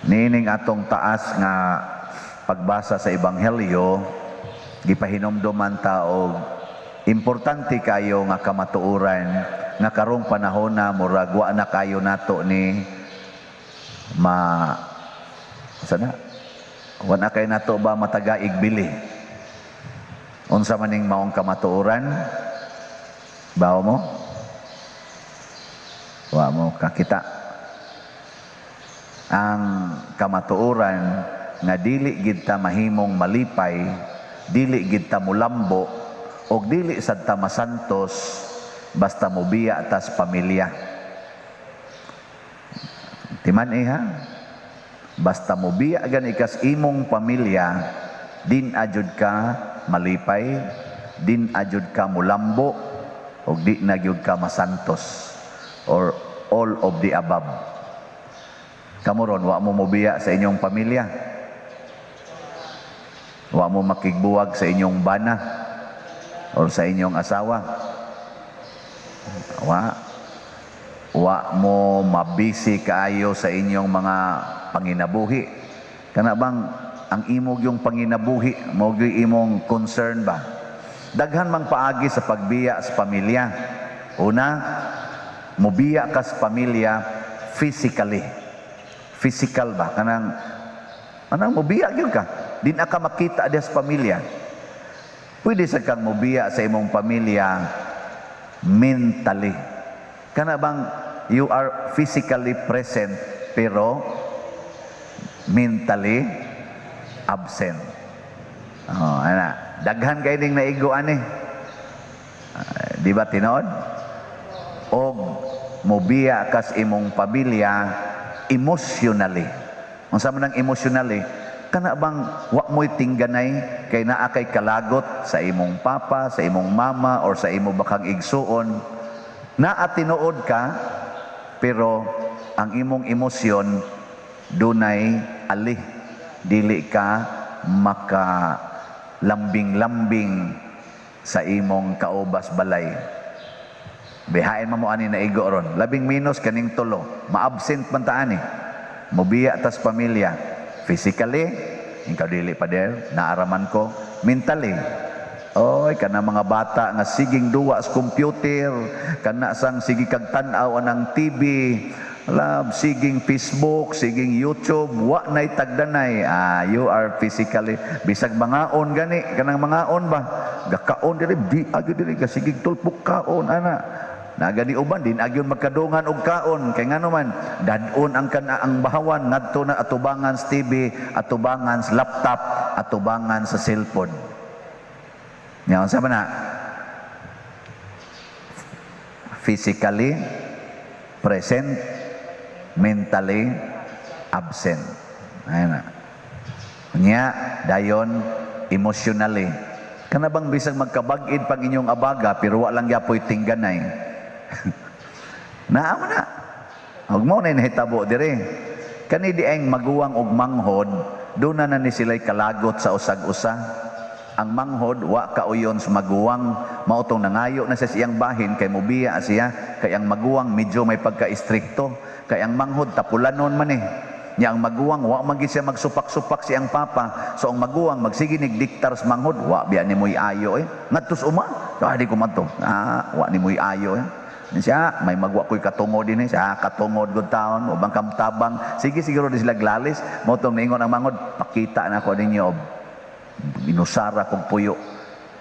Nining atong taas nga pagbasa sa Ebanghelyo, gipahinomduman ta og importante kayo nga kamatuoran nga karong panahon na murag wa na kayo nato ni sana wa na kayo nato ba matagaig bili. Unsa maning maong kamatuoran? Bawo mo? Wa mo kakita. Ang kamatuoran nga dili gid ta mahimong malipay, dili gid ta mulambo, og dili sad ta masantos basta mobiya tas pamilya. Timan ha? Basta mobiya gani kas imong pamilya, din ajud ka malipay, din ajud ka mulambo, og di na gyud ka masantos, or all of the above. Kamuron, wa mo mobiya sa inyong pamilya. Wa mo makigbuwag sa inyong bana or sa inyong asawa. Wa mo mabisi kaayo sa inyong mga panginabuhi. Kana bang ang imog yung panginabuhi, mo imong concern ba? Daghan mang paagi sa pagbiya sa pamilya. Una, mobiya ka sa pamilya physically. Physical ba? Kanang mobiya gyud ka. Din ka makita sa pamilya. Pwede sa kang mobiya sa imong pamilya mentally. Kana bang you are physically present pero mentally absent. Daghan kay ding naiguan di ba tinuod? Og mobiya kas imong pamilya emotionally. Unsa man ang emotionally? Kana bang wa mo'y tingganay kay naa kay kalagot sa imong papa, sa imong mama, or sa imo bakang igsuon. Naa tinuod ka, pero ang imong emosyon dunay alih. Dili ka maka lambing-lambing sa imong kaubas balay. Bihain mo ani na igo ron. Labing minus kaning tulo. Ma-absent man ta ani. Mobiya tas pamilya. Physically, ikaw dili pa der, naaraman ko. Mentally, oy, kana mga bata nga siging duwa sa computer, kana sang sige kag tan-aw anang TV, love, siging Facebook, siging YouTube, wa nay tagdanay. You are physically, bisag mangaon gani, kanang mangaon ba? Gakaon diri, di agyo diri, kasigig tulpok kaon, ana. Nagani uban din agyon magkadungan og kaon kay ngano man dadon ang ang bahawan ngadto na atubangan sa TV, atubangan sa laptop, atubangan sa cellphone. Nya unsa man na? Physically present, mentally absent. Ayun na. Nya dayon emotionally. Kana bang bisag magkabag-id pang inyong abaga pero wa lang gyapoy tingganay. Naamo na. Huwag mo na nahitabo dire. Kani di ang maguwang og manghod, doon na ni sila'y kalagot sa usag-usa. Ang manghod, wa kauyon sa maguwang, mautong nangayo na sa siyang bahin, kay mubiya siya, kay ang maguwang medyo may pagka-istrikto, kay ang manghod tapulanon man Nya ang maguwang, wa magi siya magsupak-supak siyang papa. So ang maguwang, magsiginig diktar sa manghod, wa biya ni mo'y ayo Ngadtos uma, di ko mato. Wa ni mo'y ayo siya, may magwa ko'y katungod din siya, katungod gud taon, ubang kamtabang, sige siguro di sila glalis, motong ningon ang mangod, pakita na ko ninyo, binusara kong puyo,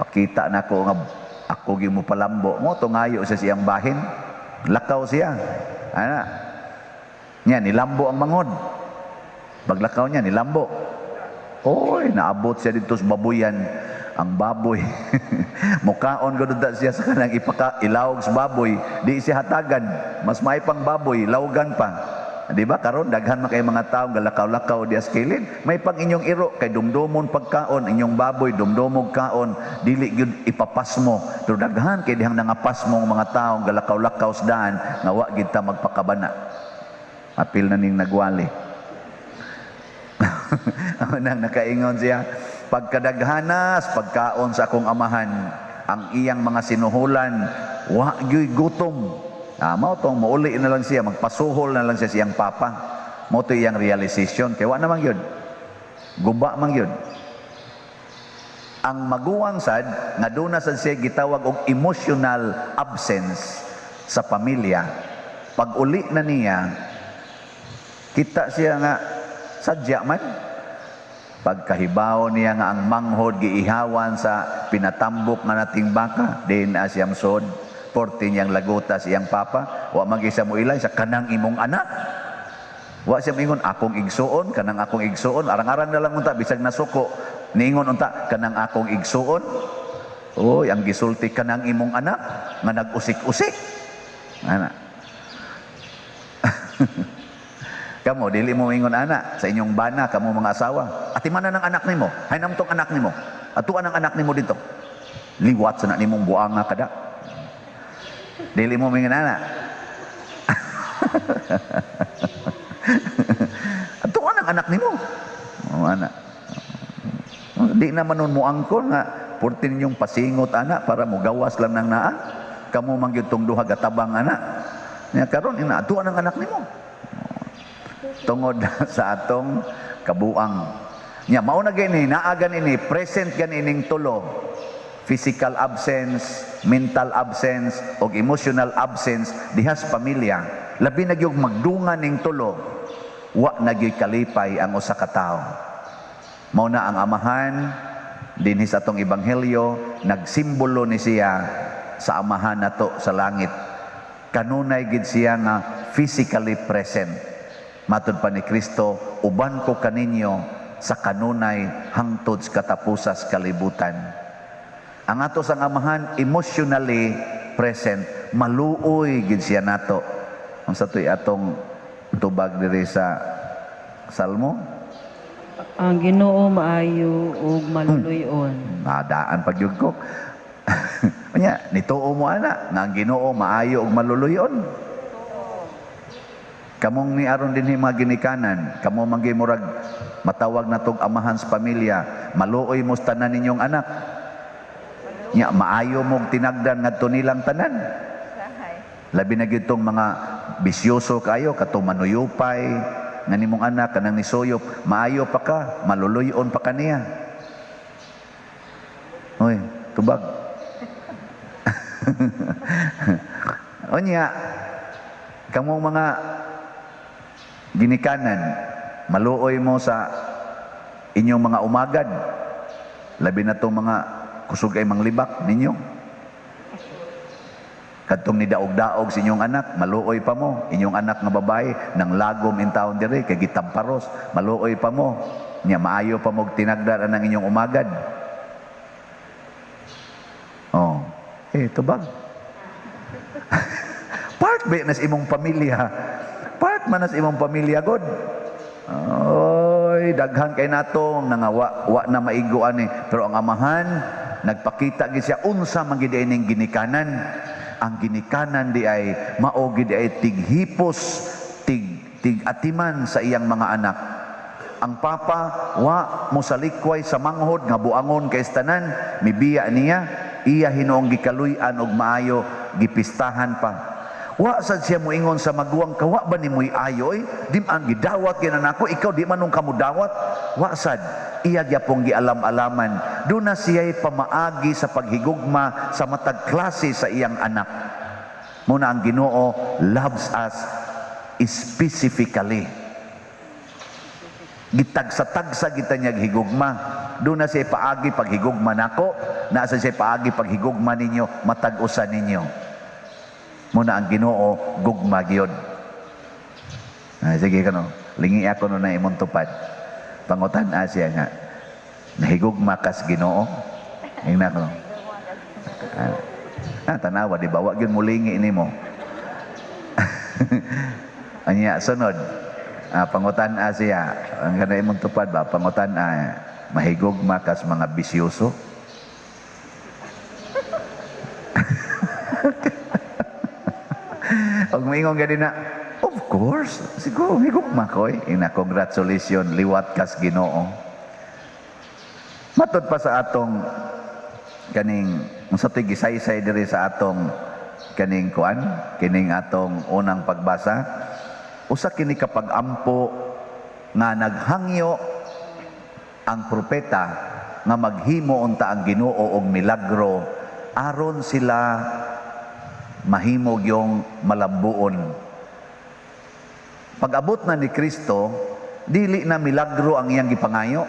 pakita na ko nga, ako gi mo palambo, motong ayo sa siyang bahin, lakaw siya, nya nilambo ang mangod, paglakaw niya, nilambo, naabot siya dito sa babuyan, ang baboy mukaon gud siya sa kanang ilawog sa baboy, di siya hatagan, mas may pang baboy lawgan pa, di ba? Karon daghan man kay mga tawo galakaw-lakaw di askilid, may pang inyong iro kay dumdomon pagkaon, inyong baboy dumdomog kaon, dili gyud ipapasmo, pero daghan kay dihang nangapasmo ang mga tawo galakaw-lakaw sa daan nga wa gid ta magpakabana. Apil na ning nagwali. Nang nakaingon siya, pagkadaghanas pagkaon sa akong amahan, ang iyang mga sinuhulan wa gyud gutom. Mao tong mauli na lang siya, magpasuhol na lang siya siyang papa. mo to iyang realization kay wa naman yun. Guba man yun. Ang maguwang sad nga doon na sad siya gitawag og emotional absence sa pamilya. Pag uli na niya, kita siya nga sadya man. Pagkahibaw niya nga ang manghod giihawan sa pinatambok nga nating baka, din asyam sod, 14 niyang lagutas iyang papa, wa magisa mo ilay sa kanang imong anak. Wa siya mingon akong igsuon, kanang akong igsuon, arang-arang na lang unta bisag nasuko. Niingon unta kanang akong igsuon. Oy, ang gisulti kanang imong anak nga nag-usik-usik. Ana. Kamo dili mo mingon ana sa inyong bana kamo mga asawa. Atiman na ng anak nimo. Haynam tong anak nimo. Atuan ang anak nimo dito. Liwat sa na nimong buanga kada. Dili mo mingon ana. Atuan ang anak nimo. Oh, ana. Di naman nun mo angkol nga 14 yung pasingot ana para mo gawas lang ng naa. Kamo man gyud tong duha gatabang ana. Nya karon ina atuan ang anak nimo. Tungod sa atong kabuang. Nya mao na gani naagan ini present ganing tulo. Physical absence, mental absence o emotional absence dihas pamilya. Labi na gyud magdungan ning tulo. Wa na gyud kalipay ang usa ka tawo. Mao na ang amahan dinhi sa atong ebanghelyo nagsimbolo ni siya sa amahan nato sa langit. Kanunay gid siya nga physically present. Matud pa ni Kristo, uban ko kaninyo sa kanunay hangtod sa katapusas kalibutan. Ang ato sang amahan emotionally present, maluoy gid siya nato. Ang satoy atong tubag diri sa Salmo. Ang Ginoo maayo ug maluluyon. Daan pagyud ko. Unya, nituo mo ana nga ang Ginoo maayo ug maluluyon. Kamong ni aron dinhi mga ginikanan, kamo man murag matawag na tog amahan sa pamilya, maluoy mo sa tanan ninyong anak. Nya maayo mo tinagdan ngadto nilang tanan. Labi na gyud tong mga bisyoso kayo katong manuyupay nga nimong anak kanang nisuyop, maayo pa ka, maluluyon pa kaniya. Oy, tubag. Onya, kamong mga ginikanan, maluoy mo sa inyong mga umagad. Labi na tong mga kusog ay manglibak ninyo. Kadtong ni daog-daog sa inyong anak, maluoy pa mo. Inyong anak nga babae nang lagom in taon dire kay gitamparos, maluoy pa mo. Nya maayo pa mo tinagdan ang inyong umagad. Oh, tubag. Part ba na sa imong pamilya? Part man na sa imong pamilya god. Oy, daghan kay nato nga wa na maigo ani, pero ang amahan nagpakita gid siya unsa man gid ining ginikanan. Ang ginikanan di ay mao gid ay tighipos, tig-atiman sa iyang mga anak. Ang papa wa mo salikway sa manghod nga buangon kay tanan, mibiya niya, iya hinuong gikaluy-an og maayo gipistahan pa. Wa sad siya moingon sa maguwang kawa ba nimoy ayoy? Di man gidawat kina nako, ikaw di man nung kamudawat. Wa sad iya gyapong gialam-alaman. Do na siya'y pamaagi sa paghigugma sa matag klase sa iyang anak. Muna ang Ginoo loves us specifically. Gitagsa-tagsa kita niya higugma. Do na siya paagi paghigugma nako, nasa siya paagi paghigugma ninyo, matag-usa ninyo. Muna ang Ginoo gugma gyud. Sige kano, lingi ako no na imong tupad. Pangutan siya nga nahigugma kas Ginoo. Ingna ko. Tanawa di ba wa gyud mulingi nimo. Anya sunod. Pangutan siya ang kana imong tupad ba pangutan mahigugma kas mga bisyoso. Pag maingon gani na, of course, siguro higugma ko congratulations, liwat kas Ginoo. Matod pa sa atong kaning sa tigisaysay diri sa atong kaning kuan, kining atong unang pagbasa. usa kini kapag-ampo nga naghangyo ang propeta nga maghimo unta ang Ginoo og milagro aron sila mahimog yung malambuon. Pag-abot na ni Kristo, dili na milagro ang iyang gipangayo.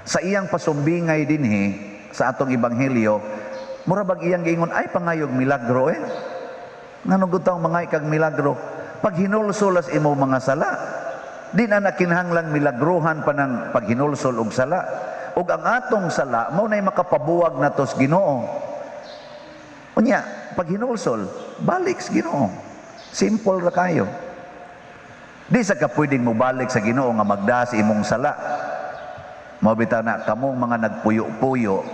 Sa iyang pasumbingay dinhi sa atong ebanghelyo, mura bag iyang giingon ay pangayog milagro ngano gud taong mangay kag milagro? Pag hinulsolas imo mga sala, di na nakinahanglan milagrohan pa ng paghinulsol og sala. Ug ang atong sala mao nay makapabuwag natos Ginoo. Unya, pag hinulsol, balik sa Ginoo. Simple ra kayo. Di sa ka pwedeng mobalik sa Ginoo nga magdas imong sala. Mao bitaw na kamong mga nagpuyo-puyo,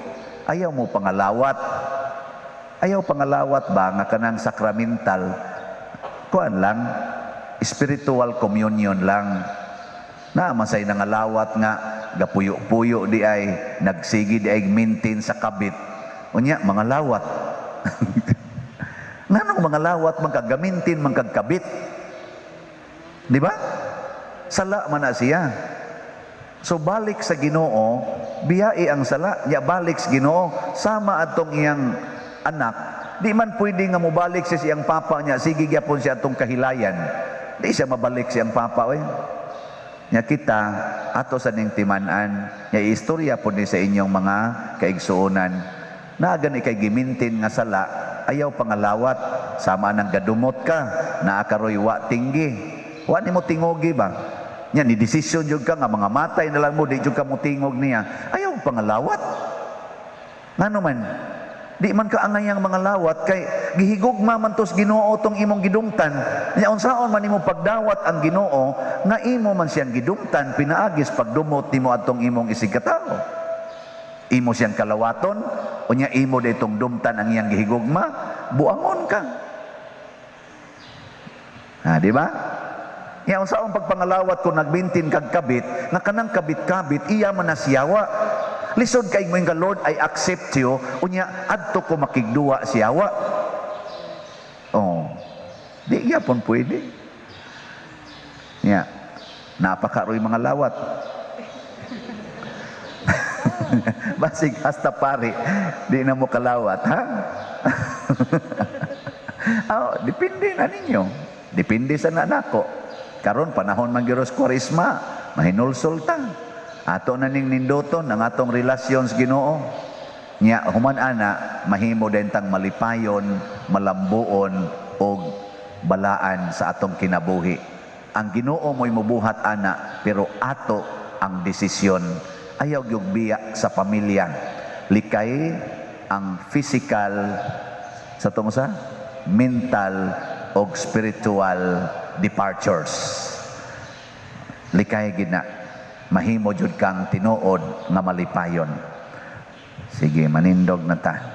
ayaw mo pangalawat. Ayaw pangalawat ba nga kanang sakramental? Kuan lang, spiritual communion lang. Na masay nangalawat nga gapuyo-puyo di ay nagsigi di ay maintain sa kabit. Unya mga lawat. Nganong mga lawat magkagamintin magkagkabit? Di ba? Sala man na siya. So balik sa Ginoo, biyai ang sala, ya balik sa Ginoo, sama atong iyang anak. Di man pwede nga mobalik sa siyang papa niya, sige gyapon siya atong kahilayan. Di siya mabalik siyang papa nya kita ato sa ning timan-an, ya istorya po ni sa inyong mga kaigsuonan. Na gani kay gimintin nga sala, ayaw pangalawat, sama nang gadumot ka, naa karoy wa tinggi. Wa nimo tingogi ba? Nya ni desisyon jud ka nga mga matay na lang mo, di jud ka mo tingog niya. Ayaw pangalawat. Ngano man? Di man ka angayang mga lawat kay gihigugma man tos Ginoo tong imong gidumtan. Nya unsaon man nimo pagdawat ang Ginoo nga imo man siyang gidumtan pinaagis pagdumot nimo atong imong isigkatawo. Imo siyang kalawaton unya imo daytong dumtan ang iyang gihigugma, buangon ka. Di ba? Nya unsaon pagpangalawat kung nagbintin kag kabit nga kanang kabit-kabit iya man nasiyawa. Lisod kay mo nga Lord, I accept you, unya adto ko makigduwa siyawa. Di gyapon pwede. Nya napakaroy mga lawat. Basig hasta pare, di na mo kalawat, ha? Depende na ninyo. Depende sa nanako. Karon panahon man gyud Kwaresma, mahinulsol ta. Ato na ning nindoton ang atong relasyon sa Ginoo. Nya human ana mahimo din tang malipayon, malambuon og balaan sa atong kinabuhi. Ang Ginoo mo'y mubuhat ana, pero ato ang desisyon. Ayaw gyud biya sa pamilya. Likay ang physical sa tungod sa mental o spiritual departures. Likay gid na mahimo jud kang tinuod nga malipayon. Sige, manindog na ta.